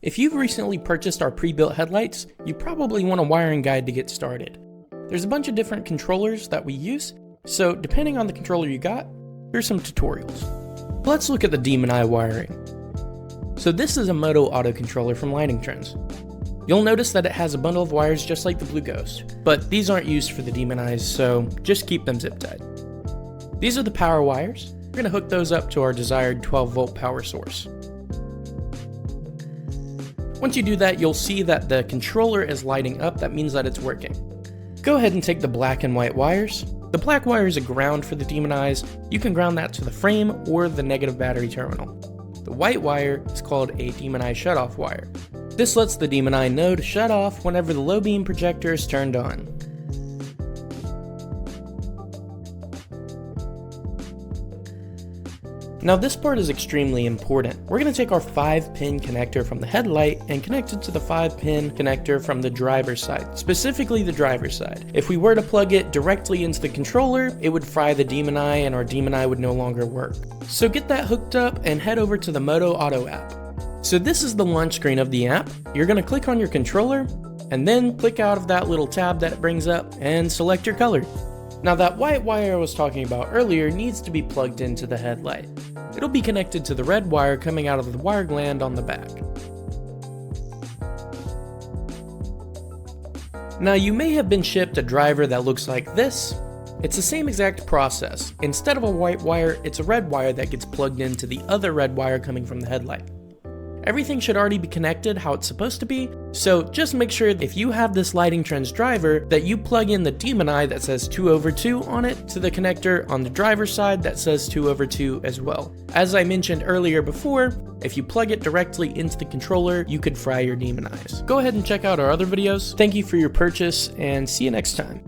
If you've recently purchased our pre-built headlights, you probably want a wiring guide to get started. There's a bunch of different controllers that we use, so depending on the controller you got, here's some tutorials. Let's look at the Demon Eye wiring. So this is a Moto Auto controller from Lighting Trends. You'll notice that it has a bundle of wires just like the Blue Ghost, but these aren't used for the Demon Eyes, so just keep them zip tied. These are the power wires. We're going to hook those up to our desired 12-volt power source. Once you do that, you'll see that the controller is lighting up. That means that it's working. Go ahead and take the black and white wires. The black wire is a ground for the Demon Eyes. You can ground that to the frame or the negative battery terminal. The white wire is called a Demon Eye shutoff wire. This lets the Demon Eye know to shut off whenever the low beam projector is turned on. Now this part is extremely important. We're going to take our 5-pin connector from the headlight and connect it to the 5-pin connector from the driver's side, specifically the driver's side. If we were to plug it directly into the controller, it would fry the Demon Eye and our Demon Eye would no longer work. So get that hooked up and head over to the Moto Auto app. So this is the launch screen of the app. You're going to click on your controller and then click out of that little tab that it brings up and select your color. Now that white wire I was talking about earlier needs to be plugged into the headlight. It'll be connected to the red wire coming out of the wire gland on the back. Now you may have been shipped a driver that looks like this. It's the same exact process. Instead of a white wire, it's a red wire that gets plugged into the other red wire coming from the headlight. Everything should already be connected how it's supposed to be, so just make sure if you have this Lighting Trends driver that you plug in the Demon Eye that says 2/2 on it to the connector on the driver's side that says 2/2 as well. As I mentioned earlier before, if you plug it directly into the controller, you could fry your Demon Eyes. Go ahead and check out our other videos. Thank you for your purchase and see you next time.